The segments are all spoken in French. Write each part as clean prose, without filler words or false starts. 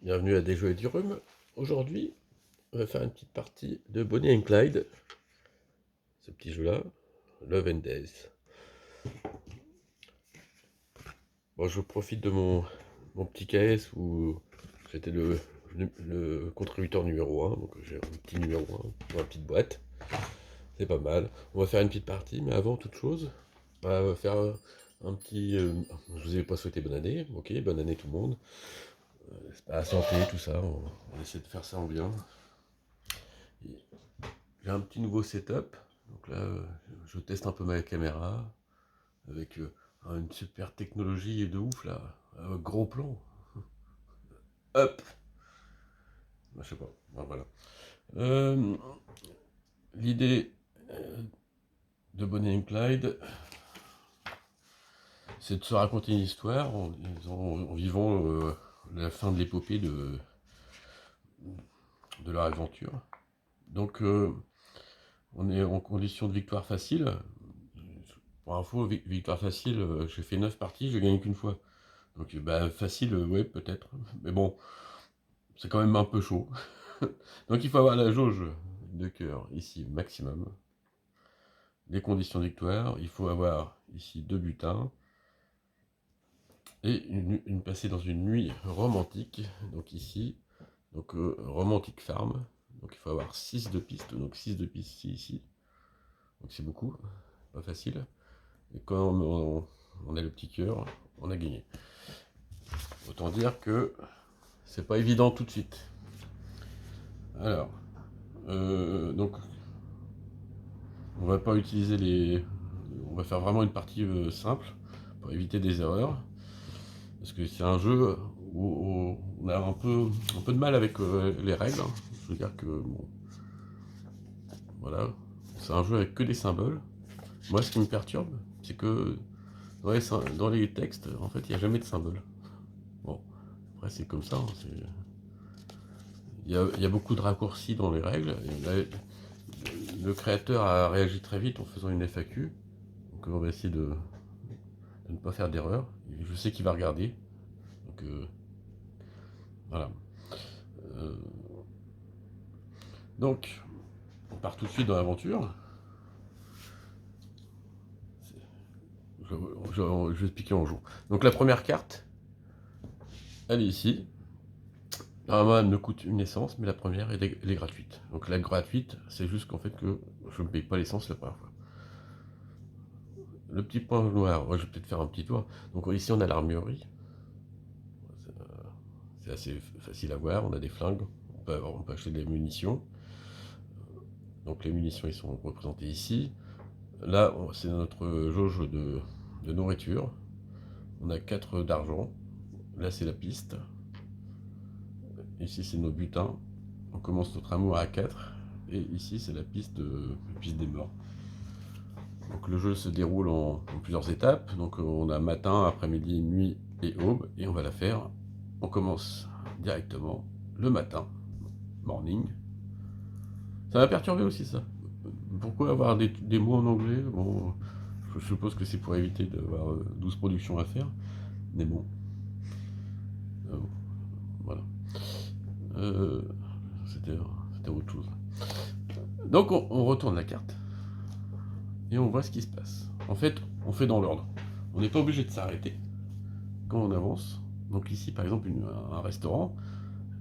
Bienvenue à Des Jeux et du Rhum. Aujourd'hui, on va faire une petite partie de Bonnie and Clyde. Ce petit jeu-là, Love and Death. Bon, je profite de mon petit KS où j'étais le contributeur numéro 1. Donc j'ai un petit numéro 1 dans la petite boîte. C'est pas mal. On va faire une petite partie, mais avant toute chose, on va faire un petit... je vous ai pas souhaité bonne année. Ok, bonne année tout le monde. La santé, tout ça. On va essayer de faire ça en bien. J'ai un petit nouveau setup. Donc là, je teste un peu ma caméra avec une super technologie de ouf là. Un gros plan. Hop. Je sais pas. Bon, voilà. Euh, L'idée de Bonnie and Clyde, c'est de se raconter une histoire en vivant la fin de l'épopée de leur aventure. Donc, on est en condition de victoire facile. Pour info, victoire facile, j'ai fait 9 parties, j'ai gagné qu'une fois. Donc bah, facile, ouais, peut-être. Mais bon, c'est quand même un peu chaud. Donc il faut avoir la jauge de cœur ici maximum. Les conditions de victoire, il faut avoir ici 2 butins. Et une passée dans une nuit romantique. Donc ici, donc romantique farm. Donc il faut avoir 6 de piste. Donc 6 de piste ici. Donc c'est beaucoup, pas facile. Et quand on a le petit cœur, on a gagné. Autant dire que c'est pas évident tout de suite. Alors, donc, on va pas utiliser les... On va faire vraiment une partie simple, pour éviter des erreurs. Parce que c'est un jeu où on a un peu de mal avec les règles. Je veux dire que, bon, voilà, c'est un jeu avec que des symboles. Moi, ce qui me perturbe, c'est que dans les textes, en fait, il n'y a jamais de symboles. Bon, après, c'est comme ça, hein, il y a beaucoup de raccourcis dans les règles. Et là, le créateur a réagi très vite en faisant une FAQ. Donc on va essayer de ne pas faire d'erreur. Je sais qu'il va regarder. Donc voilà. Euh, donc, on part tout de suite dans l'aventure. Je vais expliquer en jour. Donc la première carte, elle est ici. Normalement, elle me coûte une essence, mais la première, elle est gratuite. Donc la gratuite, c'est juste qu'en fait que je ne paye pas l'essence la première fois. Le petit point noir, ouais, je vais peut-être faire un petit tour. Donc ici, on a l'armurerie. C'est assez facile à voir. On a des flingues. On peut acheter des munitions. Donc les munitions, ils sont représentés ici. Là, c'est notre jauge de nourriture. On a 4 d'argent. Là, c'est la piste. Ici, c'est nos butins. On commence notre amour à 4. Et ici, c'est la piste des morts. Donc le jeu se déroule en plusieurs étapes. Donc on a matin, après-midi, nuit et aube. Et on va la faire. On commence directement le matin. Morning. Ça m'a perturbé aussi ça. Pourquoi avoir des mots en anglais? Bon, je suppose que c'est pour éviter d'avoir 12 productions à faire. Mais bon. Voilà. Euh, C'était autre chose. Donc on retourne la carte. Et on voit ce qui se passe. En fait, on fait dans l'ordre. On n'est pas obligé de s'arrêter quand on avance. Donc ici, par exemple, un restaurant,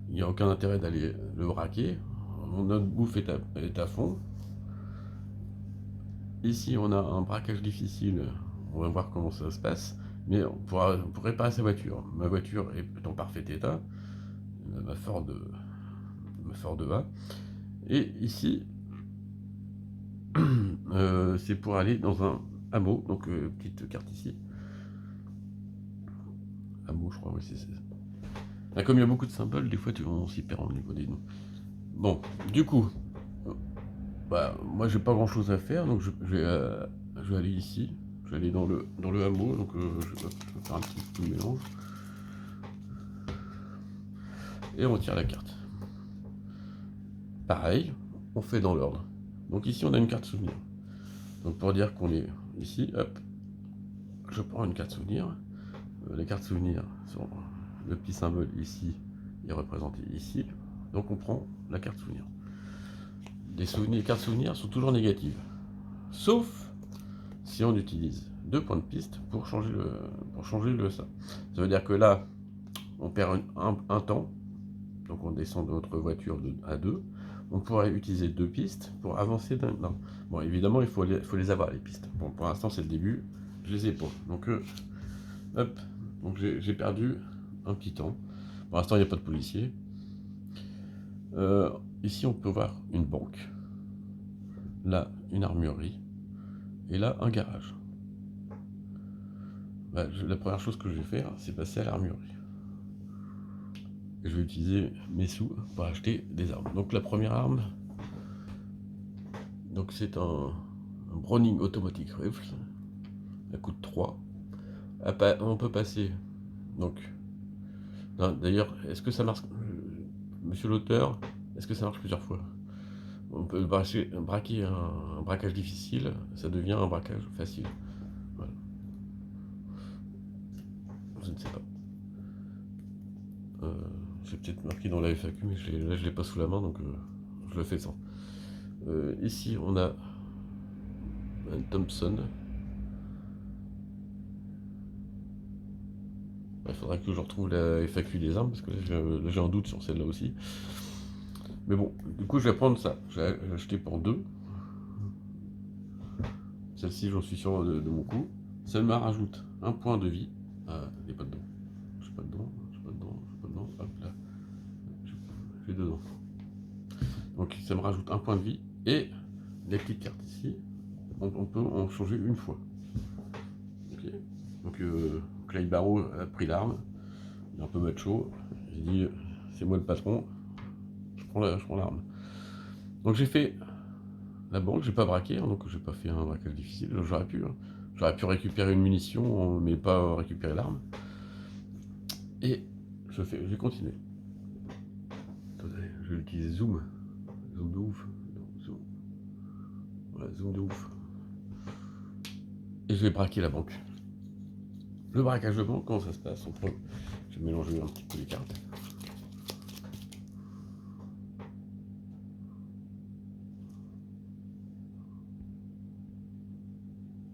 il n'y a aucun intérêt d'aller le braquer. Notre bouffe est à fond. Ici, on a un braquage difficile. On va voir comment ça se passe. Mais pour réparer sa voiture. Ma voiture est en parfait état. Ma Ford va. Et ici, c'est pour aller dans un hameau. Donc, petite carte ici. Hameau, je crois, oui, c'est ça. Là, comme il y a beaucoup de symboles, des fois, on s'y perd au niveau des noms. Bon, du coup, bah, moi, j'ai pas grand chose à faire. Donc, je vais aller ici. Je vais aller dans le hameau. Donc, je vais faire un petit peu de mélange. Et on tire la carte. Pareil, on fait dans l'ordre. Donc ici, on a une carte souvenir. Donc pour dire qu'on est ici, hop, je prends une carte souvenir. Les cartes souvenirs sont le petit symbole ici est représenté ici. Donc on prend la carte souvenir. Les cartes souvenirs sont toujours négatives. Sauf si on utilise 2 points de piste pour changer ça. Ça veut dire que là, on perd un temps. Donc on descend de notre voiture à 2. On pourrait utiliser 2 pistes pour avancer d'un. Bon, évidemment, il faut les avoir, les pistes. Bon, pour l'instant, c'est le début. Je les ai pas. Donc, hop. Donc j'ai perdu un petit temps. Pour l'instant, il n'y a pas de policier. Ici, on peut voir une banque. Là, une armurerie. Et là, un garage. Bah, la première chose que je vais faire, c'est passer à l'armurerie. Et je vais utiliser mes sous pour acheter des armes. Donc la première arme, donc c'est un Browning Automatic Rifle. Elle coûte 3. On peut passer. Donc, d'ailleurs, est-ce que ça marche, monsieur l'auteur, est-ce que ça marche plusieurs fois? On peut braquer un braquage difficile, ça devient un braquage facile. Voilà. Je ne sais pas. J'ai peut-être marqué dans la FAQ, mais là je l'ai pas sous la main, donc je le fais sans. Ici on a un Thompson. Il faudra que je retrouve la FAQ des armes, parce que là j'ai un doute sur celle-là aussi. Mais bon, du coup je vais prendre ça. J'ai acheté pour 2. Celle-ci, j'en suis sûr de mon coup. Ça me rajoute un point de vie. Ah, il n'est pas dedans. Je suis pas dedans, je suis pas dedans, je suis pas dedans. Hop là. Je suis dedans. Donc ça me rajoute un point de vie. Et les petites cartes ici, on peut en changer une fois. Okay. Donc Clay Barrow a pris l'arme. Il est un peu macho. J'ai dit, c'est moi le patron. Je prends l'arme. Donc j'ai fait la banque, j'ai pas braqué, hein, donc j'ai pas fait un braquage difficile. J'aurais pu. Hein. J'aurais pu récupérer une munition, mais pas récupérer l'arme. Et je vais continuer. Attendez, je vais utiliser zoom. Zoom de ouf. Zoom. Voilà, zoom de ouf. Et je vais braquer la banque. Le braquage de banque, comment ça se passe? Je vais mélanger un petit peu les cartes.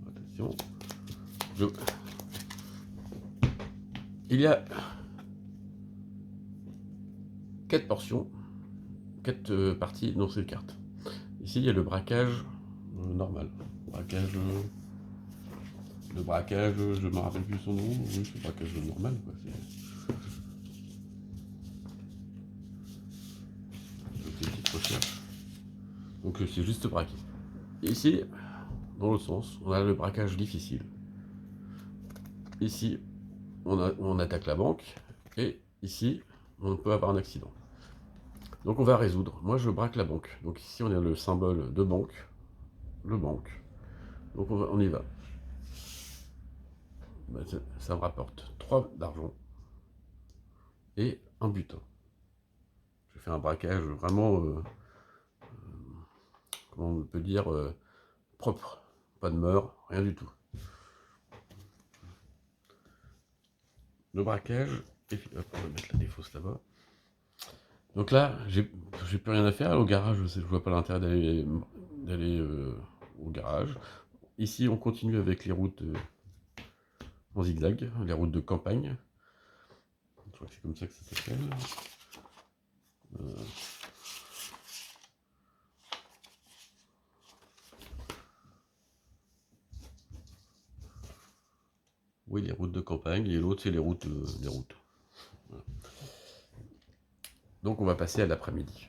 Attention. Il y a 4 portions, 4 parties dans ces cartes. Ici, il y a le braquage normal. Le braquage, je ne me rappelle plus son nom. Oui, c'est le braquage normal. Quoi. Des petites recherches. Donc, c'est juste braquer. Et ici, dans l'autre sens, on a le braquage difficile. Ici, on attaque la banque. Et ici, on peut avoir un accident. Donc on va résoudre. Moi je braque la banque. Donc ici on a le symbole de banque. Le banque. Donc on y va. Ben, ça me rapporte 3 d'argent. Et un butin. Je fais un braquage vraiment, comment on peut dire, propre. Pas de meurtre, rien du tout. Le braquage, et puis hop, on va mettre la défausse là-bas. Donc là, j'ai plus rien à faire. Au garage, je vois pas l'intérêt d'aller au garage. Ici, on continue avec les routes en zigzag, les routes de campagne. Je crois que c'est comme ça que ça s'appelle. Oui, les routes de campagne, et l'autre, c'est les routes. Voilà. Donc, on va passer à l'après-midi.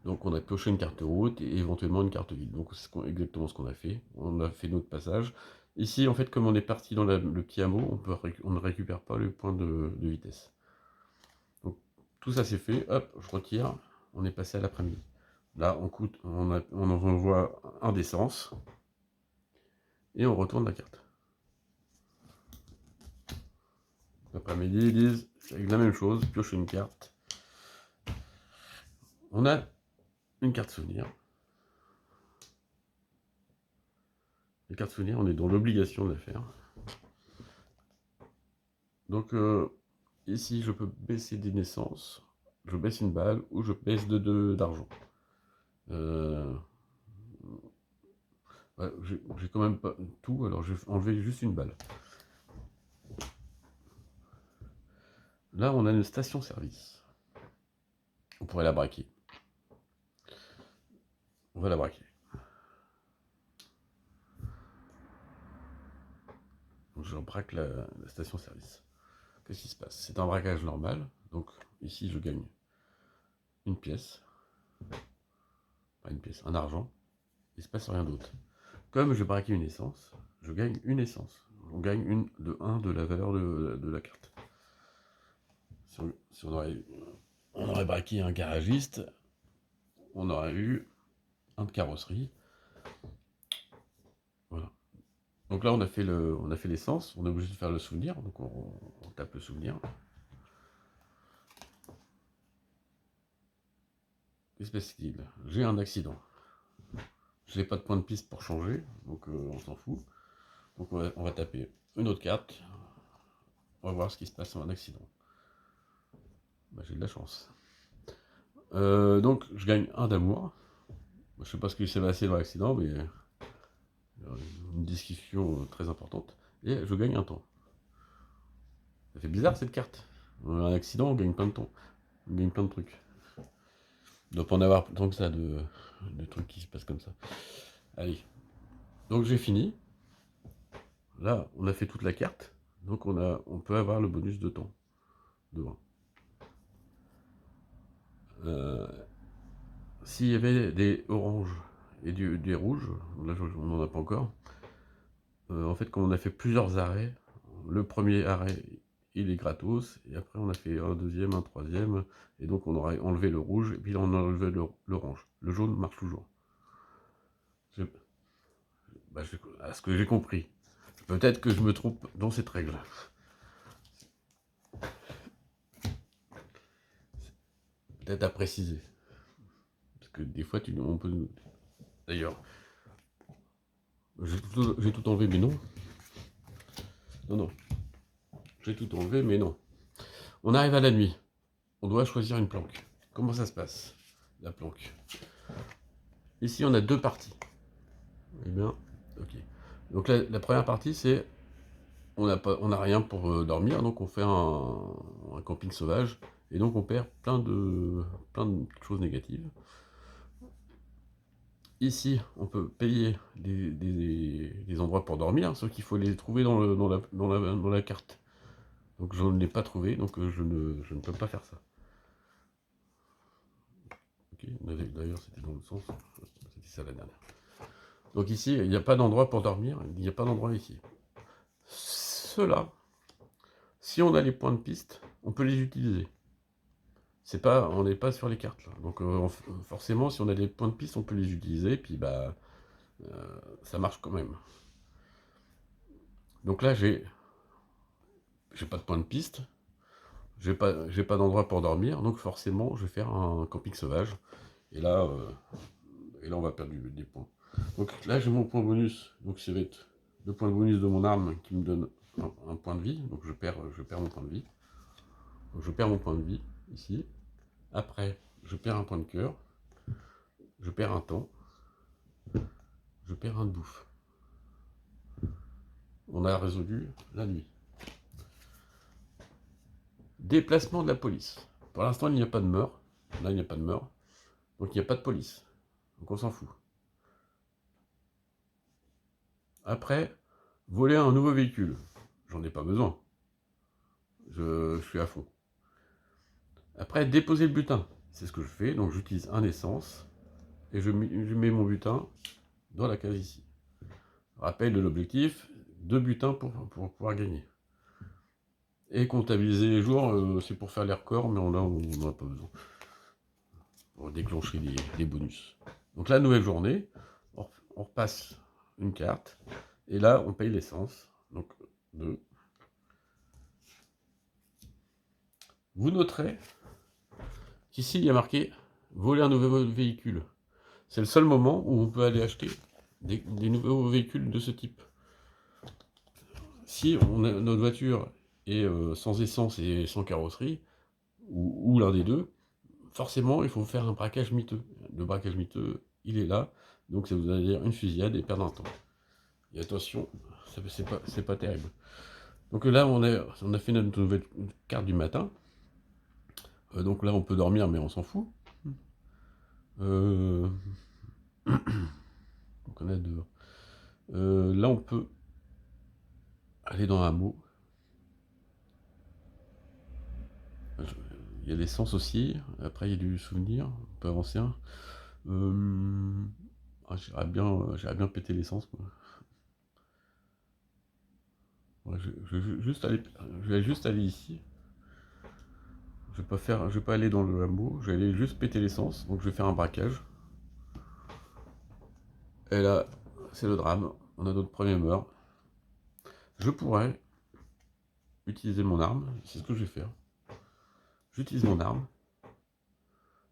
Donc, on a pioché une carte route et éventuellement une carte vide. Donc, c'est exactement ce qu'on a fait. On a fait notre passage. Ici, en fait, comme on est parti dans le petit hameau, on ne récupère pas le point de vitesse. Donc, tout ça c'est fait. Hop, je retire. On est passé à l'après-midi. Là, on envoie un d'essence. Et on retourne la carte. L'après-midi, ils disent la même chose, pioche une carte. On a une carte souvenir. Les cartes souvenirs, on est dans l'obligation de la faire. Donc Ici, je peux baisser des naissances. Je baisse une balle ou je baisse d'argent. Ouais, j'ai quand même pas tout, alors je vais enlever juste une balle. Là, on a une station-service. On pourrait la braquer. On va la braquer. Donc, je braque la station-service. Qu'est-ce qui se passe? C'est un braquage normal. Donc ici, je gagne une pièce. Pas une pièce, un argent. Il ne se passe rien d'autre. Comme je braquais une essence, je gagne une essence. On gagne une de 1 de la valeur de la carte. Si on aurait braqué un garagiste, on aurait eu un de carrosserie. Voilà. Donc là, on a fait l'essence, on est obligé de faire le souvenir, donc on tape le souvenir. Qu'est-ce qui se passe-t-il? J'ai un accident. Je n'ai pas de point de piste pour changer, donc on s'en fout. Donc on va taper une autre carte. On va voir ce qui se passe en un accident. Bah, j'ai de la chance. Donc je gagne un d'amour. Je ne sais pas ce qui s'est passé dans l'accident, mais une discussion très importante. Et je gagne un temps. Ça fait bizarre cette carte. Un accident, on gagne plein de temps. On gagne plein de trucs. Il ne doit pas en avoir tant que ça de trucs qui se passent comme ça. Allez. Donc j'ai fini. Là, on a fait toute la carte. Donc on peut avoir le bonus de temps. De 1. S'il y avait des oranges et des rouges, là on n'en a pas encore. En fait, quand on a fait plusieurs arrêts, le premier arrêt il est gratos, et après on a fait un deuxième, un troisième, et donc on aurait enlevé le rouge, et puis on a enlevé l'orange. Le jaune marche toujours. À ce que j'ai compris. Peut-être que je me trompe dans cette règle. Peut-être à préciser. Parce que des fois, on peut... D'ailleurs, j'ai tout enlevé, mais non. Non. J'ai tout enlevé, mais non. On arrive à la nuit. On doit choisir une planque. Comment ça se passe, la planque? Ici, on a deux parties. Eh bien, ok. Donc la première partie, c'est on n'a rien pour dormir, donc on fait un camping sauvage, et donc on perd plein de choses négatives. Ici, on peut payer des endroits pour dormir, sauf qu'il faut les trouver dans la carte. Donc je ne l'ai pas trouvé, donc je ne peux pas faire ça. Ok, d'ailleurs c'était dans le sens, c'était ça la dernière. Donc ici, il n'y a pas d'endroit pour dormir, il n'y a pas d'endroit ici. Ceux-là, si on a les points de piste, on peut les utiliser. On n'est pas sur les cartes là. Donc forcément, si on a des points de piste, on peut les utiliser, puis bah ça marche quand même. Donc là, j'ai pas de point de piste, j'ai pas d'endroit pour dormir, donc forcément, je vais faire un camping sauvage. Et là on va perdre des points. Donc là, j'ai mon point bonus, donc ça va être le point de bonus de mon arme qui me donne un point de vie, donc je perds mon point de vie. Donc je perds mon point de vie ici. Après, je perds un point de cœur, je perds un temps, je perds un de bouffe. On a résolu la nuit. Déplacement de la police. Pour l'instant, il n'y a pas de mort. Là, il n'y a pas de mort. Donc, il n'y a pas de police. Donc, on s'en fout. Après, voler un nouveau véhicule. J'en ai pas besoin. Je suis à fond. Après, déposer le butin. C'est ce que je fais. Donc, j'utilise un essence. Et je mets mon butin dans la case ici. Rappel de l'objectif. 2 butins pour pouvoir gagner. Et comptabiliser les jours, c'est pour faire les records, mais là, on n'en a pas besoin. On va déclencher les bonus. Donc la nouvelle journée, on repasse une carte, et là, on paye l'essence. Donc 2. Vous noterez qu'ici, il y a marqué « Voler un nouveau véhicule ». C'est le seul moment où on peut aller acheter des nouveaux véhicules de ce type. Si notre voiture et sans essence et sans carrosserie, ou l'un des deux, forcément il faut faire un braquage miteux. Le braquage miteux, il est là, donc ça vous allez dire une fusillade et perdre un temps. Et attention, c'est pas terrible. Donc là on a fait notre nouvelle carte du matin. Donc là on peut dormir mais on s'en fout. Donc on a deux. Là on peut aller dans un mot. Il y a des sens aussi. Après il y a du souvenir. On peut avancer un. J'irais bien péter l'essence, quoi. Ouais, je vais juste aller ici. Je vais pas aller dans le hameau. Je vais aller juste péter l'essence. Donc je vais faire un braquage. Et là, c'est le drame. On a notre premier meurtre. Je pourrais utiliser mon arme. C'est ce que je vais faire. J'utilise mon arme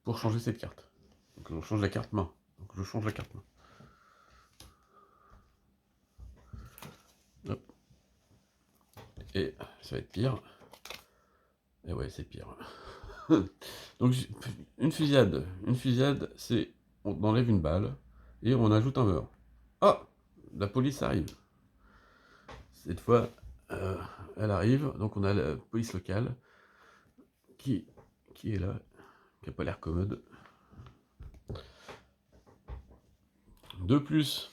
pour changer cette carte. Donc je change la carte main. Donc je change la carte main. Hop. Et ça va être pire. Et ouais, c'est pire. Donc une fusillade, c'est on enlève une balle et on ajoute un meurtre. Ah, la police arrive. Cette fois, elle arrive, donc on a la police locale qui est là, qui n'a pas l'air commode. De plus,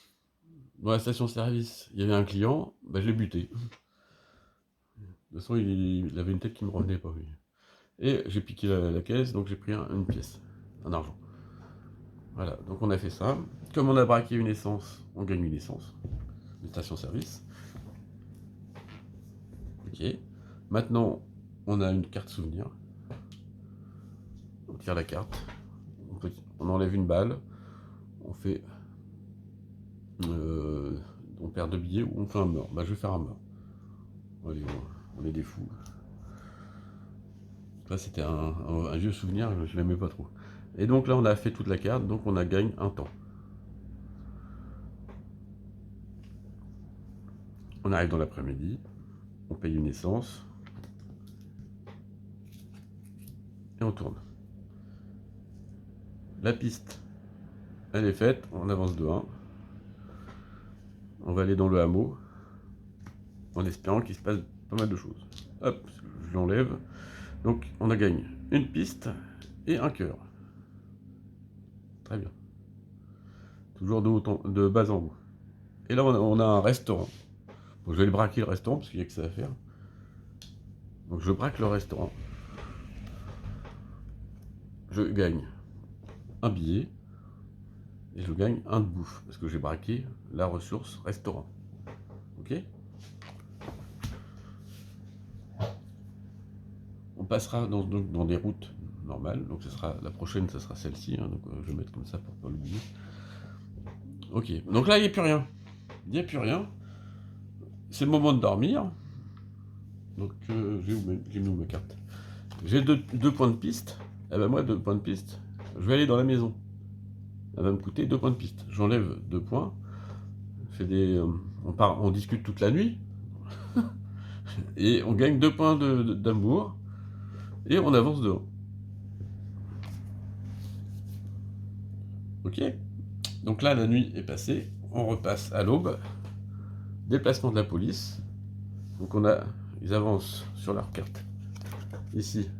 dans la station-service, il y avait un client, bah, je l'ai buté. De toute façon, il avait une tête qui me revenait pas. Lui. Et j'ai piqué la caisse, donc j'ai pris une pièce, un argent. Voilà, donc on a fait ça. Comme on a braqué une essence, on gagne une essence. Une station-service. Ok. Maintenant, on a une carte souvenir. On tire la carte. On enlève une balle. On fait... on perd 2 billets ou on fait un meurtre. Bah, je vais faire un meurtre. Allez, on est des fous. Là, c'était un vieux souvenir, je l'aimais pas trop. Et donc là, on a fait toute la carte, donc on a gagné un temps. On arrive dans l'après-midi, on paye une essence, et on tourne. La piste, elle est faite, on avance de 1. On va aller dans le hameau, en espérant qu'il se passe pas mal de choses. Hop, je l'enlève. Donc on a gagné une piste et un cœur. Très bien. Toujours de bas en haut. Et là on a un restaurant. Bon, je vais le braquer le restaurant parce qu'il n'y a que ça à faire. Donc je braque le restaurant. Je gagne un billet et je gagne un de bouffe parce que j'ai braqué la ressource restaurant. Ok. On passera dans des routes normales. Donc la prochaine, ce sera celle-ci. Hein, donc je vais mettre comme ça pour pas l'oublier. Ok. Donc là, il n'y a plus rien. Il n'y a plus rien. C'est le moment de dormir. Donc j'ai mis où ma carte. J'ai deux points de piste. Eh ben moi, 2 points de piste. Je vais aller dans la maison. Ça va me coûter 2 points de piste. J'enlève 2 points. On discute toute la nuit. Et on gagne 2 points d'amour. Et on avance dehors. Ok. Donc là, la nuit est passée. On repasse à l'aube. Déplacement de la police. Donc ils avancent sur leur carte. Ici,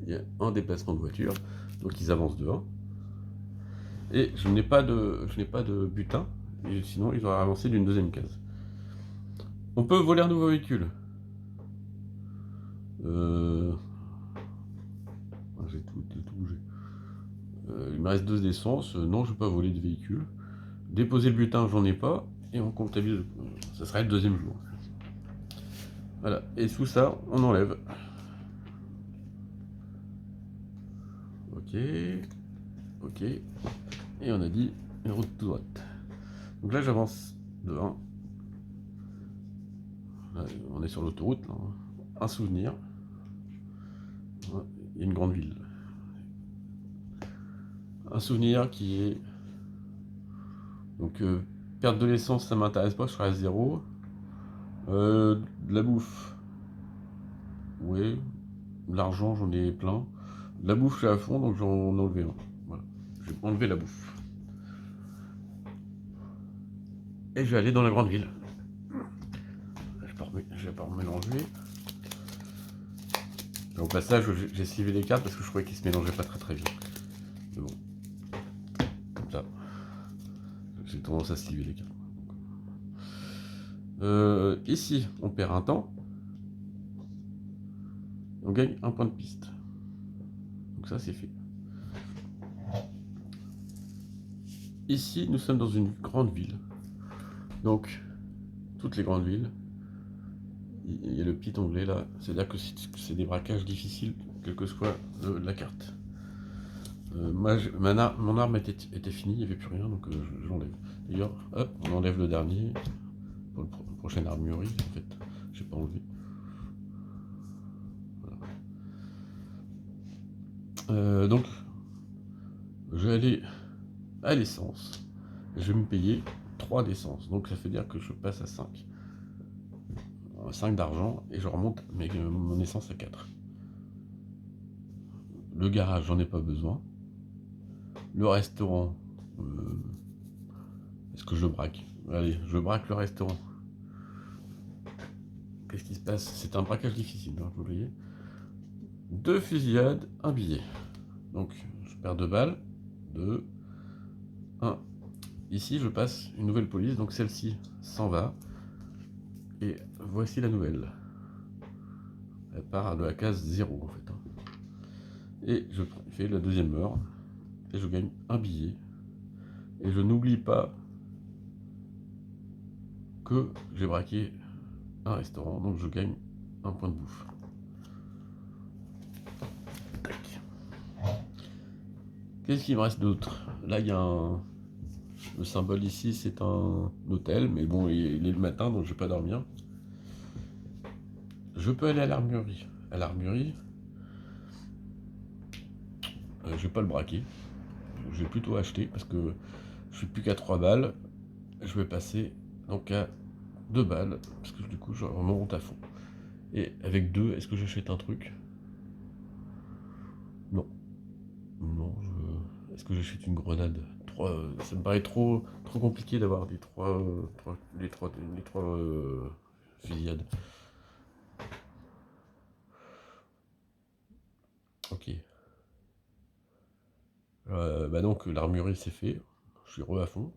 il y a un déplacement de voiture. Donc ils avancent dehors. Et je n'ai pas de butin. Et sinon, ils auraient avancé d'une deuxième case. On peut voler un nouveau véhicule. J'ai tout bougé. Il me reste 2 d'essence. Non, je ne vais pas voler de véhicule. Déposer le butin, j'en ai pas. Et on comptabilise. Ça sera le deuxième jour. Voilà. Et sous ça, on enlève. Ok. Ok. Et on a dit une route tout droite. Donc là, j'avance de 1. Là, on est sur l'autoroute. Un souvenir. Il y a une grande ville. Un souvenir qui est... Donc, perte de l'essence, ça m'intéresse pas, je serai à 0. De la bouffe. Oui, l'argent, j'en ai plein. La bouffe, je suis à fond, donc j'en ai enlevé un. Voilà. Je vais enlever la bouffe. Et je vais aller dans la grande ville. Je vais pas remélanger. Au passage, j'ai slivé les cartes parce que je croyais qu'ils se mélangeaient pas très bien. Mais bon, comme ça, j'ai tendance à sliver les cartes. Ici, on perd un temps. On gagne un point de piste. Donc ça, c'est fait. Ici, nous sommes dans une grande ville. Donc, toutes les grandes villes. Il y a le petit onglet là. C'est-à-dire que c'est des braquages difficiles, quelle que soit la carte. Mon arme était finie, il n'y avait plus rien, donc je l'enlève. D'ailleurs, hop, on enlève le dernier pour la prochaine armurerie. En fait, j'ai pas enlevé. Voilà. Donc, je vais aller à l'essence. Je vais me payer 3 d'essence. Donc, ça fait dire que je passe à 5. 5 d'argent et je remonte mon essence à 4. Le garage, j'en ai pas besoin. Le restaurant, est-ce que je braque? Allez, je braque le restaurant. Qu'est-ce qui se passe? C'est un braquage difficile, hein, vous voyez. 2 fusillades, 1 billet. Donc, je perds 2 balles. 2, 1. Ici, je passe une nouvelle police, donc celle-ci s'en va. Et voici la nouvelle. Elle part de la case 0, en fait. Et je fais la deuxième heure. Et je gagne 1 billet. Et je n'oublie pas que j'ai braqué un restaurant, donc je gagne 1 point de bouffe. Tac. Qu'est-ce qu'il me reste d'autre? Là, il y a le symbole ici, c'est un hôtel, mais bon, il est le matin, donc je vais pas dormir. Je peux aller à l'armurerie. À l'armurerie, je vais pas le braquer. Je vais plutôt acheter, parce que je suis plus qu'à 3 balles. Je vais passer donc à 2 balles, parce que du coup, je remonte à fond. Et avec 2, est-ce que j'achète un truc? Non. Non, est-ce que j'achète une grenade? 3, ça me paraît trop compliqué d'avoir les trois fusillades. Ok. Bah donc l'armurerie c'est fait. Je suis re à fond.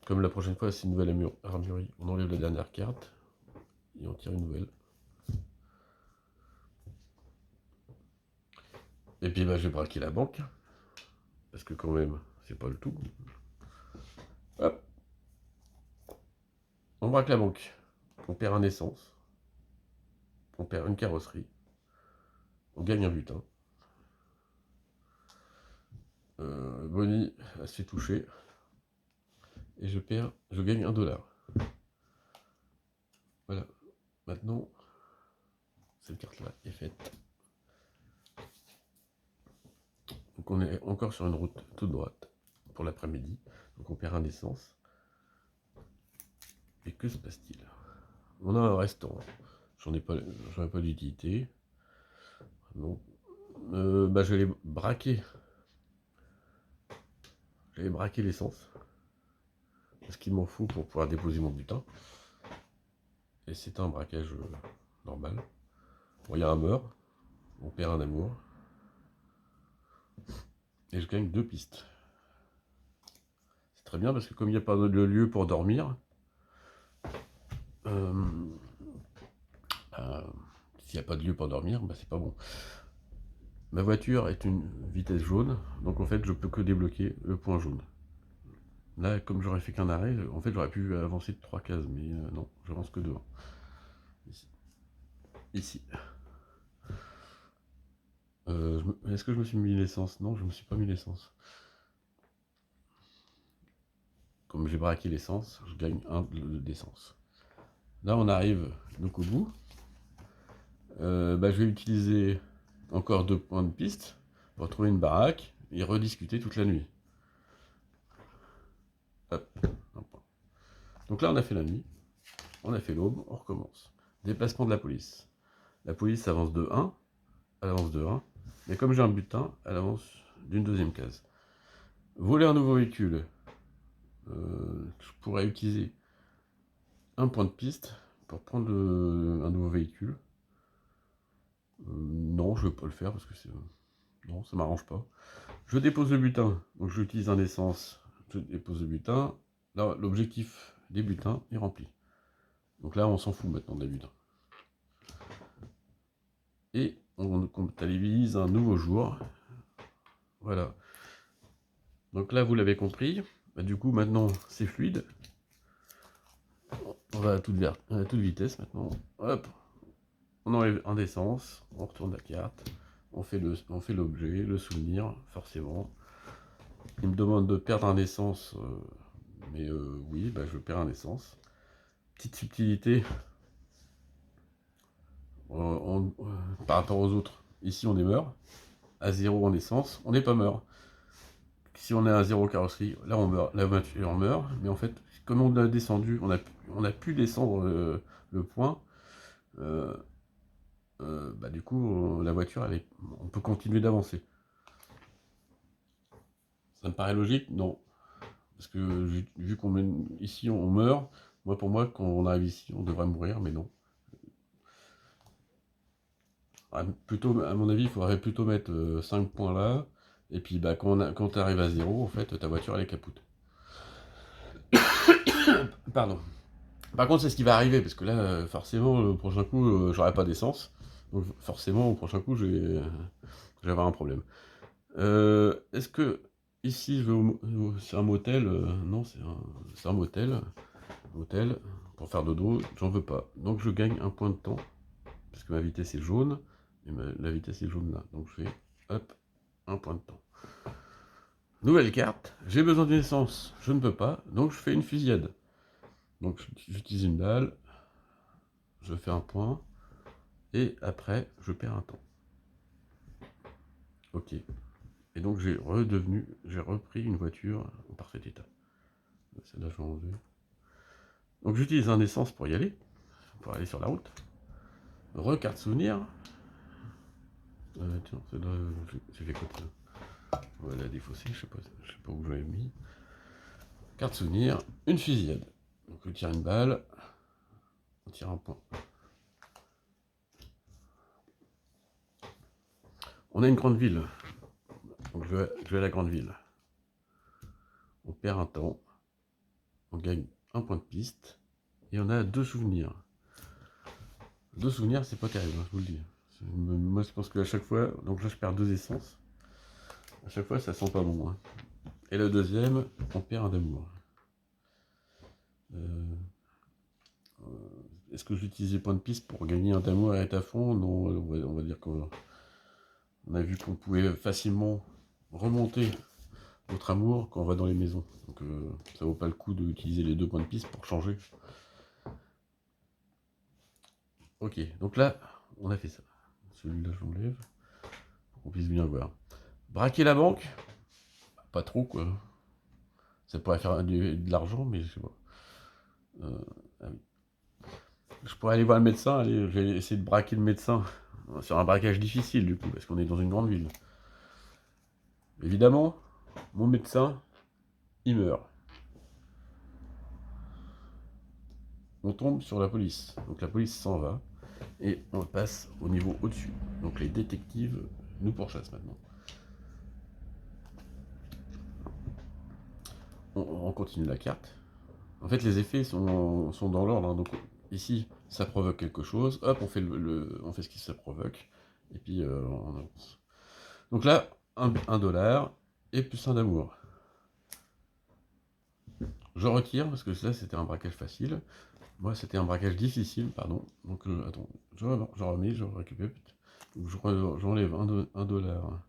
Comme la prochaine fois c'est une nouvelle armurerie, on enlève la dernière carte et on tire une nouvelle. Et puis bah je vais braquer la banque. Parce que quand même, c'est pas le tout. Hop. On braque la banque. On perd un essence. On perd une carrosserie. On gagne un butin. Bonnie, elle se fait toucher. Et je gagne 1 dollar. Voilà. Maintenant, cette carte-là est faite. Donc on est encore sur une route toute droite pour l'après-midi. Donc on perd un essence. Et que se passe-t-il? On a un restaurant. J'en ai pas d'utilité. Donc, bah je vais braquer. J'allais braquer l'essence. Parce qu'il m'en faut pour pouvoir déposer mon butin. Et c'est un braquage normal. Bon, il y a un meurtre. On perd un amour. Et je gagne 2 pistes. C'est très bien parce que comme il n'y a pas de lieu pour dormir, s'il n'y a pas de lieu pour dormir, bah c'est pas bon. Ma voiture est une vitesse jaune, donc en fait je peux que débloquer le point jaune. Là, comme j'aurais fait qu'un arrêt, en fait j'aurais pu avancer de 3 cases, mais non, j'avance que devant. Ici. Est-ce que je me suis mis l'essence? Non, je me suis pas mis l'essence. Comme j'ai braqué l'essence, je gagne 1 d'essence. Là on arrive donc au bout. Bah, je vais utiliser encore 2 points de piste pour trouver une baraque et rediscuter toute la nuit. Hop, un point. Donc là on a fait la nuit, on a fait l'aube, on recommence. Déplacement de la police. La police avance de 1, elle avance de 1, mais comme j'ai un butin, elle avance d'une deuxième case. Voler un nouveau véhicule. Je pourrais utiliser un point de piste pour prendre un nouveau véhicule. Non, je ne vais pas le faire parce que c'est... Non, ça m'arrange pas. Je dépose le butin, donc j'utilise un essence, je dépose le butin. Là, l'objectif des butins est rempli. Donc là, on s'en fout maintenant des butins. Et on comptabilise un nouveau jour. Voilà. Donc là, vous l'avez compris. Bah, du coup, maintenant, c'est fluide. On va à toute vitesse maintenant. Hop. On enlève un d'essence, on retourne la carte, on fait l'objet, le souvenir, forcément. Il me demande de perdre un essence, mais oui, bah, je perds un essence. Petite subtilité par rapport aux autres. Ici, on est mort. À 0 en essence, on n'est pas mort. Si on est à 0 carrosserie, là on meurt, la voiture meurt, mais en fait, comme on a descendu, on a pu descendre le point, bah, du coup, la voiture, on peut continuer d'avancer. Ça me paraît logique? Non. Parce que vu qu'on ici, on meurt, pour moi, quand on arrive ici, on devrait mourir, mais non. Plutôt, à mon avis, il faudrait plutôt mettre 5 points là, et puis bah, quand tu arrives à 0, en fait, ta voiture, elle est capoute. Pardon. Par contre, c'est ce qui va arriver, parce que là, forcément, le prochain coup, j'aurai pas d'essence. Donc forcément, au prochain coup, je vais avoir un problème. Est-ce que ici, c'est un motel? Non, c'est un motel. Motel, pour faire dodo, j'en veux pas. Donc je gagne un point de temps, parce que ma vitesse est jaune, et la vitesse est jaune là. Donc je fais, hop, un point de temps. Nouvelle carte, j'ai besoin d'une essence, je ne peux pas, donc je fais une fusillade. Donc j'utilise une balle, je fais un point, et après, je perds un temps. Ok. Et donc j'ai repris une voiture en parfait état. Celle-là, je vais enlever. Donc j'utilise un essence pour y aller, pour aller sur la route. Recarte souvenir. Tiens, celle-là, j'ai fait quoi? On va la défausser, je sais pas où j'avais mis. Carte souvenir, une fusillade. Donc on tire une balle, on tire un point. On a une grande ville. Donc je vais à la grande ville. On perd un temps. On gagne un point de piste. Et on a 2 souvenirs. 2 souvenirs, c'est pas terrible, hein, je vous le dis. Moi, je pense qu'à chaque fois, donc là, je perds 2 essences. À chaque fois, ça sent pas bon. Hein. Et le deuxième, on perd un d'amour. Est-ce que j'utilise les points de piste pour gagner un d'amour et être à fond? Non, on va dire qu'on a vu qu'on pouvait facilement remonter notre amour quand on va dans les maisons. Donc ça vaut pas le coup d'utiliser les 2 points de piste pour changer. Ok, donc là, on a fait ça. Celui-là, je l'enlève pour qu'on puisse bien voir. Braquer la banque? Pas trop, quoi. Ça pourrait faire de l'argent, mais je sais pas. Ah oui. Je pourrais aller voir le médecin, allez, je vais essayer de braquer le médecin. C'est un braquage difficile, du coup, parce qu'on est dans une grande ville. Évidemment, mon médecin, il meurt. On tombe sur la police. Donc la police s'en va. Et on passe au niveau au-dessus. Donc les détectives nous pourchassent maintenant. On continue la carte. En fait, les effets sont dans l'ordre. Hein. Donc ici, ça provoque quelque chose. Hop, on fait, on fait ce qui ça provoque. Et puis, on avance. Donc là, un dollar et plus un d'amour. Je retire, parce que là, c'était un braquage facile. Moi, c'était un braquage difficile, pardon. Donc, attends, je remets, je récupère. Donc, j'enlève un dollar.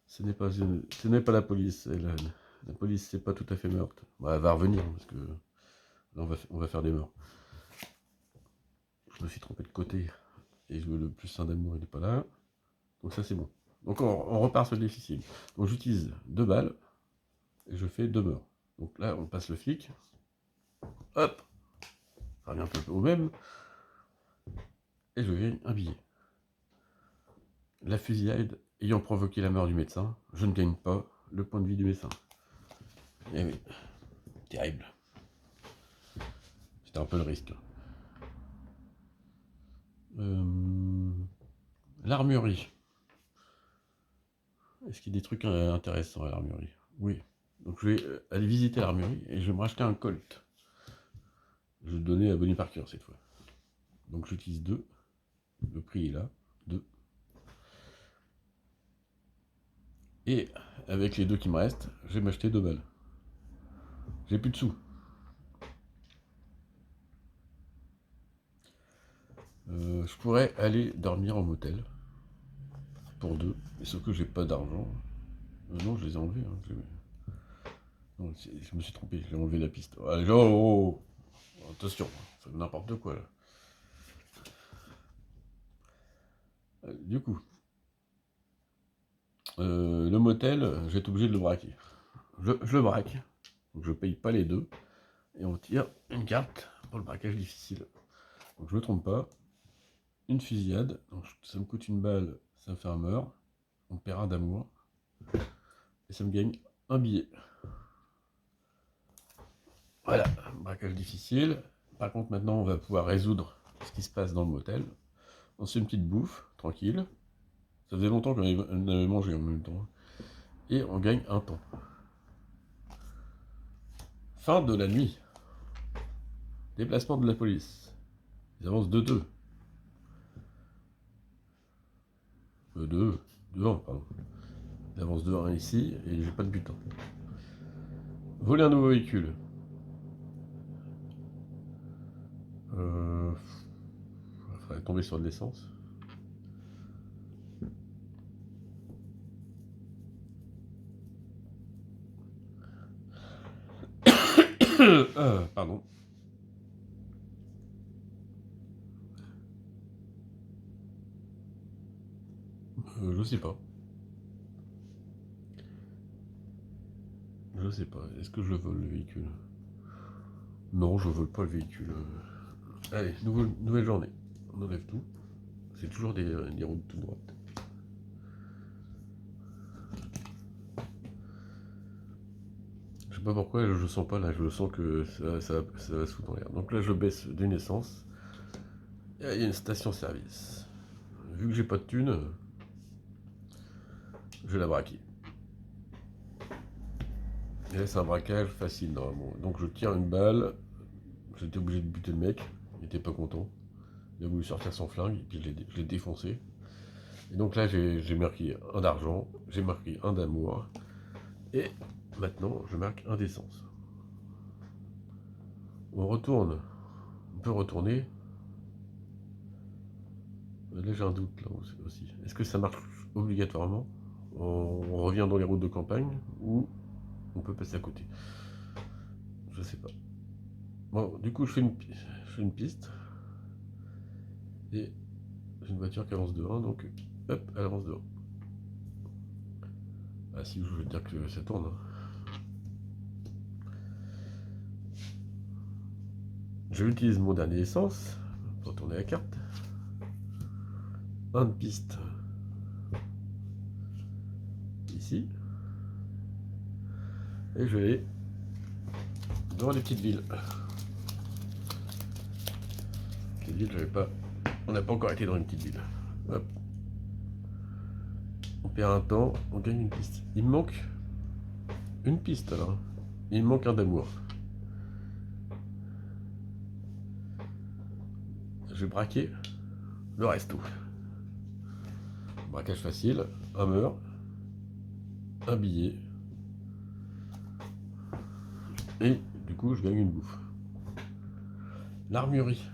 Ce n'est pas la police. La police, c'est pas tout à fait morte. Bah, elle va revenir, parce que là, on va faire des morts. Je me suis trompé de côté. Et le plus un d'amour, il n'est pas là. Donc ça, c'est bon. Donc, on repart sur le difficile. Donc, j'utilise 2 balles. Et je fais 2 morts. Donc là, on passe le flic. Hop, ça revient un peu au même. et je gagne un billet. La fusillade ayant provoqué la mort du médecin, je ne gagne pas le point de vie du médecin. Eh oui, terrible. C'était un peu le risque. L'armurerie. Est-ce qu'il y a des trucs intéressants à l'armurerie? Oui. Donc je vais aller visiter l'armurerie et je vais me racheter un Colt. Je vais le donner à Bonnie Parker cette fois. Donc j'utilise 2. Le prix est là. 2. Et avec les 2 qui me restent, je vais m'acheter 2 balles. J'ai plus de sous. Je pourrais aller dormir au motel. Pour 2. Mais sauf que j'ai pas d'argent. Non, je les ai enlevés. Hein. Non, je me suis trompé, j'ai enlevé la piste. Allez, oh, attention, c'est n'importe quoi là. Du coup, le motel, j'ai été obligé de le braquer. Je le braque, donc je paye pas les 2, et on tire une carte pour le braquage difficile. Donc je me trompe pas, une fusillade, donc ça me coûte une balle, ça me fait un meurtre, on paiera d'amour, et ça me gagne un billet. Voilà, braquage difficile. Par contre maintenant on va pouvoir résoudre ce qui se passe dans le motel. On se fait une petite bouffe, tranquille. Ça faisait longtemps qu'on avait mangé en même temps. Et on gagne un temps. Fin de la nuit. Déplacement de la police. Ils avancent de 2. 2-1, pardon. Ils avancent 2-1 ici, et j'ai pas de butin. Voler un nouveau véhicule. Il faudrait tomber sur de l'essence. Pardon. Je sais pas. Je sais pas. Est-ce que je vole le véhicule? Non, je vole pas le véhicule. Allez, nouvelle journée. On enlève tout. C'est toujours des routes tout droites. Je sais pas pourquoi je sens pas là, je sens que ça va se foutre en l'air. Donc là je baisse d'une essence. Et il y a une station-service. Vu que j'ai pas de thune, je vais la braquer. Et là c'est un braquage facile normalement. Donc je tire une balle. J'étais obligé de buter le mec. Il était pas content. Il a voulu sortir son flingue et puis je l'ai défoncé. Et donc là j'ai marqué un d'argent, j'ai marqué un d'amour. Et maintenant je marque un d'essence. On retourne. On peut retourner. Là j'ai un doute là aussi. Est-ce que ça marche obligatoirement? On revient dans les routes de campagne ou on peut passer à côté? Je sais pas. Bon, du coup je fais une piste. Et j'ai une voiture qui avance de 1, donc hop, elle avance de 1. Ah si, je veux dire que ça tourne. J'utilise mon dernier essence pour tourner la carte. Un de piste ici. Et je vais aller dans les petites villes. Les villes, j'avais pas. On n'a pas encore été dans une petite ville. Hop. On perd un temps, on gagne une piste. Il me manque une piste alors. Il me manque un d'amour. Je vais braquer le resto. Braquage facile, un meurtre, un billet. Et du coup, je gagne une bouffe. L'armurerie.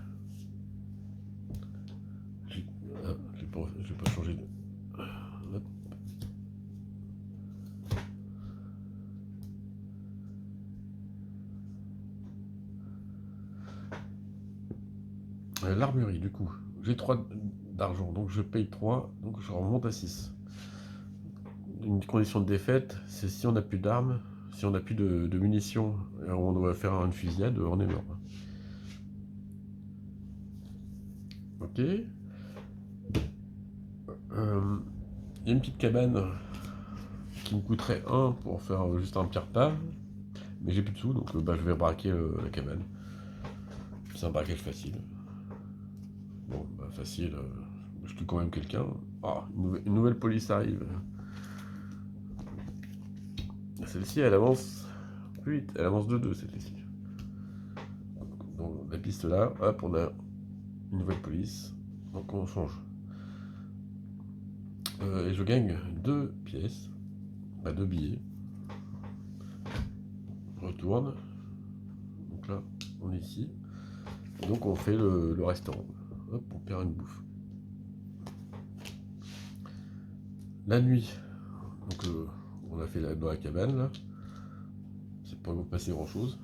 Je vais pas changer de... Hop. L'armurerie, du coup. J'ai 3 d'argent, donc je paye 3, donc je remonte à 6. Une condition de défaite, c'est si on n'a plus d'armes, si on n'a plus de munitions, et on doit faire une fusillade, on est mort. Ok. Il y a une petite cabane qui me coûterait 1 pour faire juste un petit repas. Mais j'ai plus de sous, donc je vais braquer la cabane. C'est un braquage facile. Bon, facile, je tue quand même quelqu'un. Ah, une nouvelle police arrive. Celle-ci, elle avance plus vite, elle avance de 2 celle-ci. Donc la piste là, hop, on a une nouvelle police. Donc on change. Et je gagne 2 pièces, 2 billets. Je retourne. Donc là, on est ici. Donc on fait le restaurant. Hop, on perd une bouffe. La nuit, donc on a fait dans la cabane là. C'est pas passé grand chose.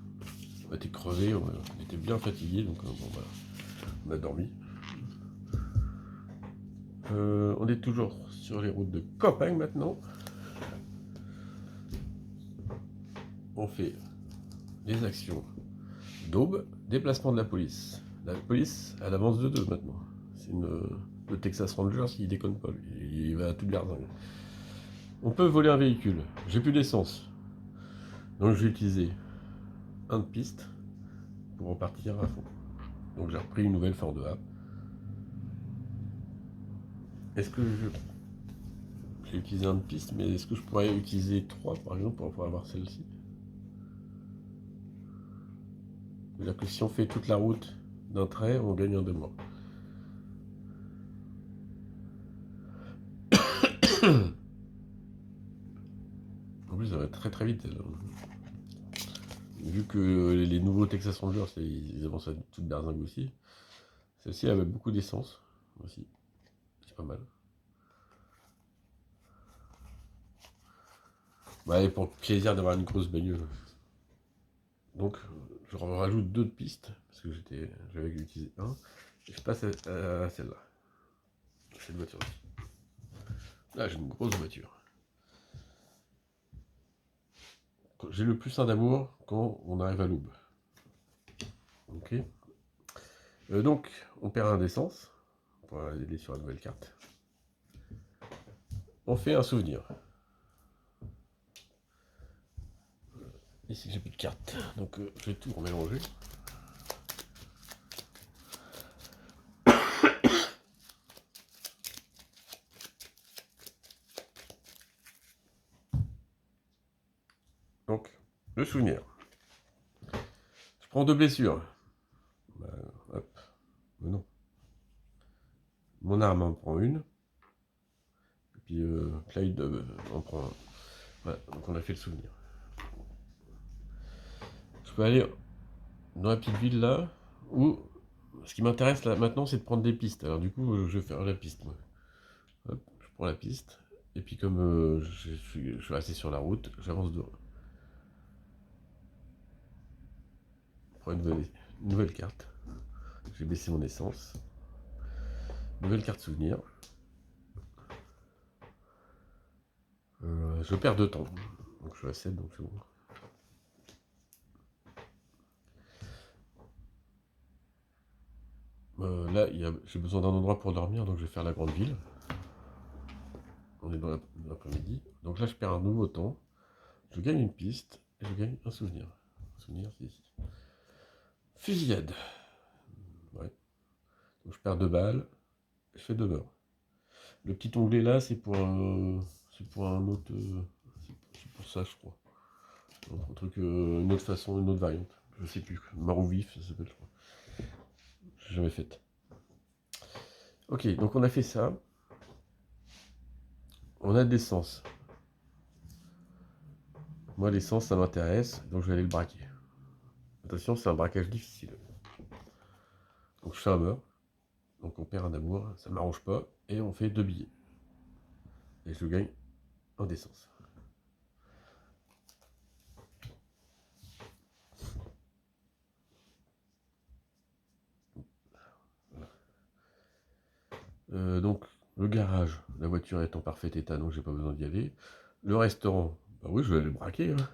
On était crevé, on était bien fatigué, donc bon voilà, on a dormi. On est toujours sur les routes de campagne maintenant. On fait les actions d'aube, déplacement de la police. La police, elle avance de 2 maintenant. C'est le Texas Ranger, il déconne pas, lui. Il va à toute berzingue. On peut voler un véhicule. J'ai plus d'essence. Donc je vais utiliser un de piste pour repartir à fond. Donc j'ai repris une nouvelle Ford A. Est-ce que j'ai utilisé un de piste, mais est-ce que je pourrais utiliser 3 par exemple pour pouvoir avoir celle-ci? C'est-à-dire que si on fait toute la route d'un trait, on gagne en 2 mois. En plus, ça va très très vite. Vu que les nouveaux Texas Rangers, ils avancent à toute berzingue aussi. Celle-ci, elle avait beaucoup d'essence aussi. C'est pas mal. Ouais, pour le plaisir d'avoir une grosse bagnole. Donc, je rajoute 2 de pistes, parce que j'avais utilisé 1. Et je passe à celle-là. Cette voiture-ci. Là, j'ai une grosse voiture. J'ai le plus 1 d'amour quand on arrive à l'aube. Ok. Donc, on perd 1 d'essence. On va aller sur la nouvelle carte. On fait un souvenir. Ici, j'ai plus de cartes. Donc, je vais tout remélanger. Donc, le souvenir. Je prends 2 blessures. Hop. Mais non. Mon arme en prend 1. Et puis Clyde en prend 1. Voilà, donc on a fait le souvenir. Je peux aller dans la petite ville là, où ce qui m'intéresse là maintenant, c'est de prendre des pistes. Alors du coup, je vais faire la piste. Moi. Hop, je prends la piste. Et puis comme je suis resté sur la route, j'avance devant. Je prends une nouvelle carte. J'ai baissé mon essence. Nouvelle carte souvenir. Je perds de temps. Donc je suis à 7, donc c'est bon. Là, j'ai besoin d'un endroit pour dormir, donc je vais faire la grande ville. On est dans l'après-midi. Donc là, je perds un nouveau temps. Je gagne une piste et je gagne un souvenir. Un souvenir, c'est ici. Fusillade. Ouais. Donc je perds 2 balles. Je fais 2 morts. Le petit onglet là, c'est pour un autre. C'est pour ça, je crois. Un truc, une autre façon, une autre variante. Je sais plus. Mort ou vif, ça s'appelle, je crois. J'ai jamais fait. Ok, donc on a fait ça. On a de l'essence. Moi, l'essence, ça m'intéresse, donc je vais aller le braquer. Attention, c'est un braquage difficile. Donc je fais un meurtre. Donc on perd un amour, ça ne m'arrange pas. Et on fait 2 billets. Et je gagne en d'essence. Donc le garage, la voiture est en parfait état, donc j'ai pas besoin d'y aller. Le restaurant, bah oui, je vais aller le braquer. Hein.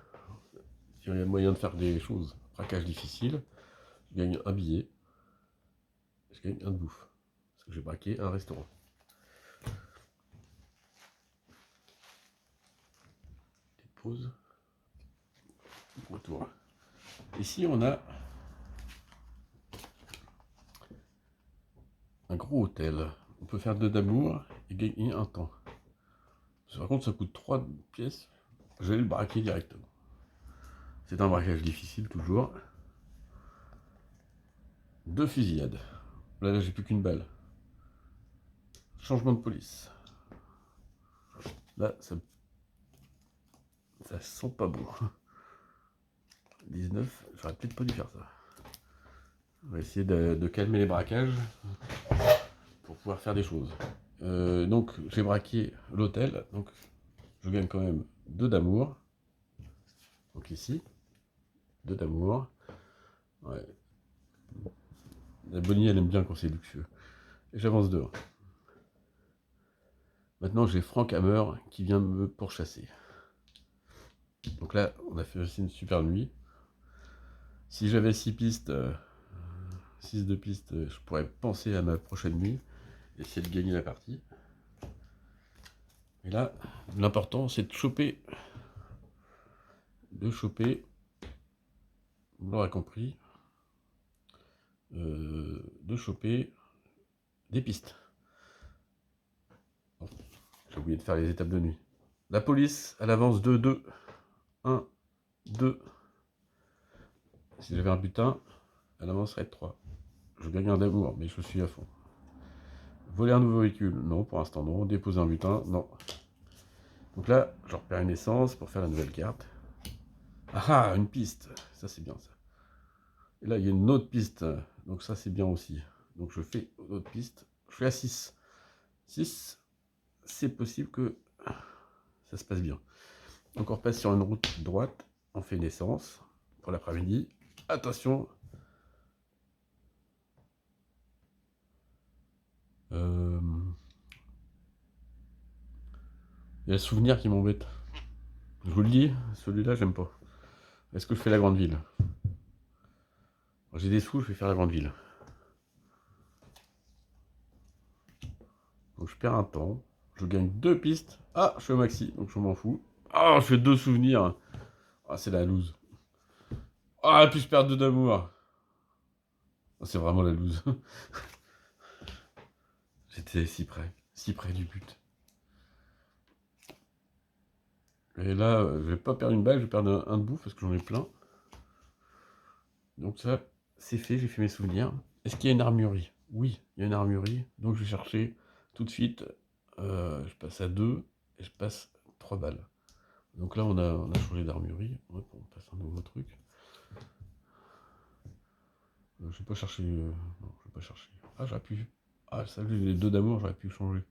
S'il y a moyen de faire des choses, braquage difficile, je gagne un billet. Je gagne un de bouffe. Parce que j'ai braqué un restaurant. pause. Retour. Ici, on a un gros hôtel. On peut faire 2 d'amour et gagner un temps. Par contre, ça coûte 3 pièces. Je vais le braquer directement. C'est un braquage difficile, toujours. 2 fusillades. Là j'ai plus qu'une balle. Changement de police. Là, ça sent pas bon. 19, j'aurais peut-être pas dû faire ça. On va essayer de calmer les braquages pour pouvoir faire des choses. Donc j'ai braqué l'hôtel, donc je gagne quand même 2 d'amour. Donc ici, 2 d'amour. Ouais. La Bonnie, elle aime bien quand c'est luxueux. Et j'avance dehors. Maintenant j'ai Frank Hammer qui vient me pourchasser. Donc là, on a fait aussi une super nuit. Si j'avais 6 pistes, 6 de pistes, je pourrais penser à ma prochaine nuit, essayer de gagner la partie. Et là, l'important c'est de choper, vous l'aurez compris, de choper des pistes. Bon, j'ai oublié de faire les étapes de nuit. La police, elle avance 2, 2, 1, 2. Si j'avais un butin, elle avancerait de 3. Je gagne un d'amour, mais je suis à fond. Voler un nouveau véhicule, non, pour l'instant non. Déposer un butin, non. Donc là, je repère une essence pour faire la nouvelle carte. Ah ah, une piste, ça c'est bien ça. Et là, il y a une autre piste, donc ça c'est bien aussi. Donc je fais une autre piste, je suis à 6. 6, c'est possible que ça se passe bien. Donc on repasse sur une route droite, on fait une essence pour l'après-midi. Attention, il y a le souvenir qui m'embête. Je vous le dis, celui-là j'aime pas. Est-ce que je fais la grande ville? J'ai des sous, je vais faire la grande ville. Donc je perds un temps, je gagne 2 pistes. Ah, je suis au maxi, donc je m'en fous. Ah, je fais 2 souvenirs. Ah, c'est la loose. Ah, puis je perds 2 d'amour. Ah, c'est vraiment la loose. J'étais si près du but. Et là, je vais pas perdre une balle, je vais perdre un de bouffe parce que j'en ai plein. Donc ça, c'est fait, j'ai fait mes souvenirs. Est-ce qu'il y a une armurerie? Oui, il y a une armurerie. Donc je vais chercher tout de suite. Je passe à 2 et je passe 3 balles. Donc là, on a changé d'armurerie. Hop, on passe un nouveau truc. Je vais pas chercher. Non, je vais pas chercher. Ah, j'aurais pu. Ah, ça, les 2 d'amour, j'aurais pu changer.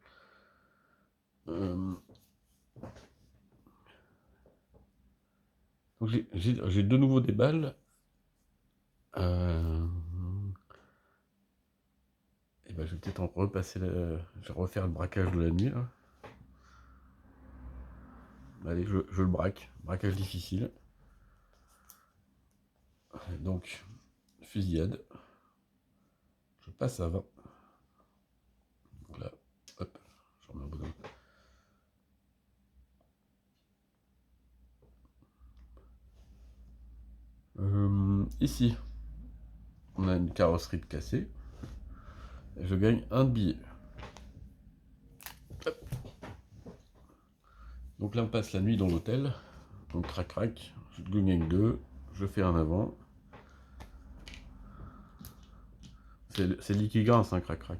Donc j'ai de nouveau des balles. Et ben, je vais peut-être en repasser. Je vais refaire le braquage de la nuit là. Allez, je le braque. Braquage difficile. Donc, fusillade. Je passe à 20. Donc là, hop, je remets un bonhomme. Ici, on a une carrosserie de cassée. Et je gagne un billet. Hop. Donc là, on passe la nuit dans l'hôtel. Donc, crac, crac. Je gagne 2. Je fais un avant. C'est lui qui grince, hein, crac, crac.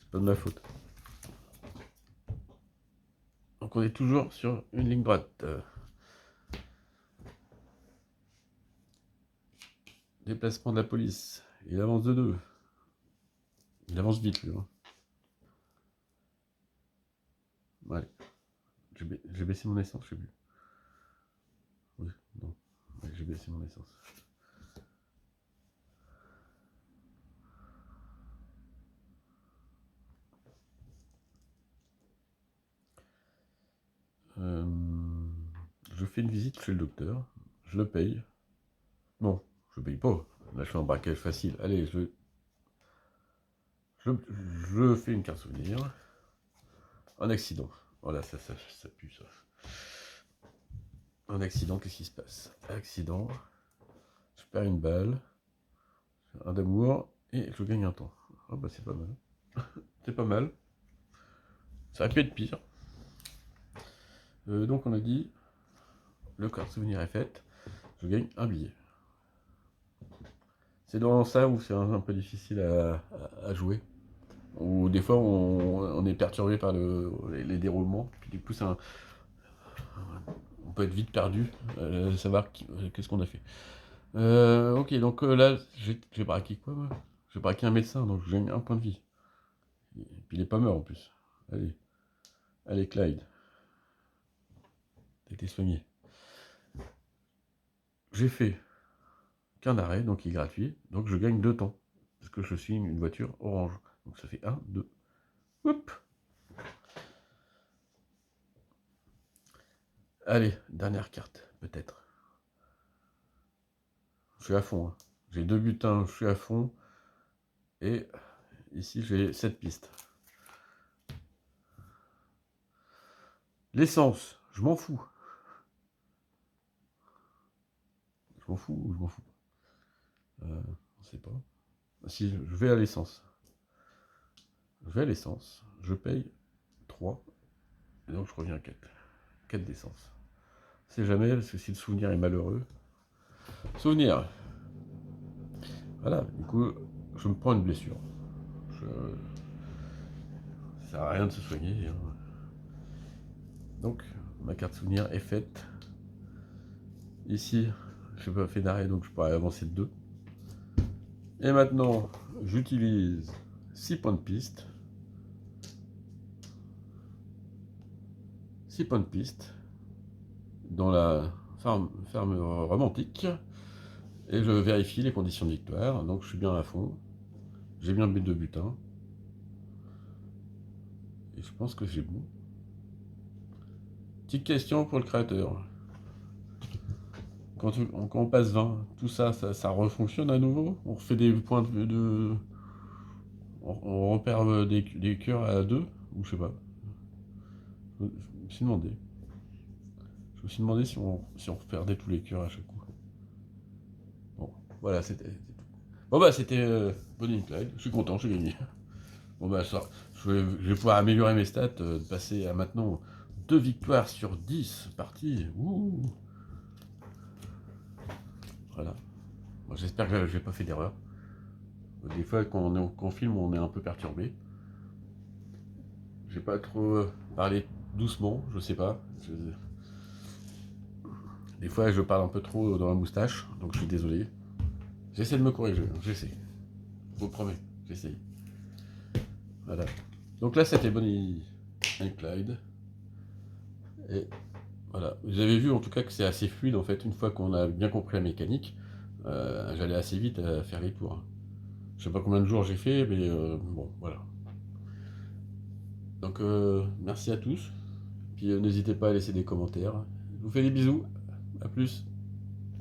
C'est pas de ma faute. Donc on est toujours sur une ligne droite. Déplacement de la police. Il avance de 2. Il avance vite, lui. Hein. Allez. J'ai baissé mon essence, je sais plus. Oui, non. Ouais, j'ai baissé mon essence. Je fais une visite chez le docteur. Je le paye. Non, je paye pas. Là, je fais un braquage facile. Allez, je fais une carte souvenir. Un accident. Voilà, ça pue ça. Un accident, qu'est-ce qui se passe? Accident, je perds une balle, un d'amour, et je gagne un temps. Ah bah c'est pas mal. C'est pas mal. Ça aurait pu être pire. Donc on a dit, le carte souvenir est faite, je gagne un billet. C'est dans ça où c'est un peu difficile à jouer. Ou des fois on est perturbé par les déroulements, puis du coup on peut être vite perdu, savoir qu'est-ce qu'on a fait. Ok, donc là, j'ai braqué quoi moi? J'ai braqué un médecin, donc je gagne un point de vie. Et puis il est pas mort en plus. Allez, allez Clyde, t'as été soigné. J'ai fait qu'un arrêt, donc il est gratuit, donc je gagne 2 temps, parce que je suis une voiture orange. Donc ça fait 1, 2. Hop. Allez, dernière carte, peut-être. Je suis à fond. Hein. J'ai 2 butins, je suis à fond. Et ici, j'ai 7 pistes. L'essence, je m'en fous. Je m'en fous ou je m'en fous on sait pas. Si je vais à l'essence. Je vais à l'essence. Je paye 3. Et donc je reviens à 4. 4 d'essence. C'est jamais, parce que si le souvenir est malheureux. Souvenir. Voilà, du coup, je me prends une blessure. Ça sert à rien de se soigner. Hein. Donc, ma carte souvenir est faite. Ici, je n'ai pas fait d'arrêt, donc je pourrais avancer de 2. Et maintenant, j'utilise 6 points de piste. 6 points de piste dans la ferme romantique. Et je vérifie les conditions de victoire. Donc je suis bien à fond. J'ai bien mes 2 butins. Et je pense que j'ai bon. Petite question pour le créateur. Quand on passe 20, tout ça, ça refonctionne à nouveau? On refait des points on repère des cœurs à 2? Ou je sais pas. Je me suis demandé. Je me suis demandé si on reperdait tous les cœurs à chaque coup. Bon, voilà, c'était tout. Bon bah c'était Bonnie and Clyde. Je suis content, j'ai gagné. Bon bah ça, je vais pouvoir améliorer mes stats, de passer à maintenant 2 victoires sur 10 parties. Ouh. Voilà. Bon, j'espère que j'ai pas fait d'erreur. Des fois, quand on filme, on est un peu perturbé. J'ai pas trop parlé doucement, je sais pas. Des fois, je parle un peu trop dans la moustache, donc je suis désolé. J'essaie de me corriger, j'essaie. Je vous promets, j'essaie. Voilà. Donc là, c'était Bonnie and Clyde. Et voilà. Vous avez vu en tout cas que c'est assez fluide en fait, une fois qu'on a bien compris la mécanique. J'allais assez vite à faire les tours. Je sais pas combien de jours j'ai fait, mais bon, voilà. Donc merci à tous. Puis n'hésitez pas à laisser des commentaires. Je vous fais des bisous. À plus.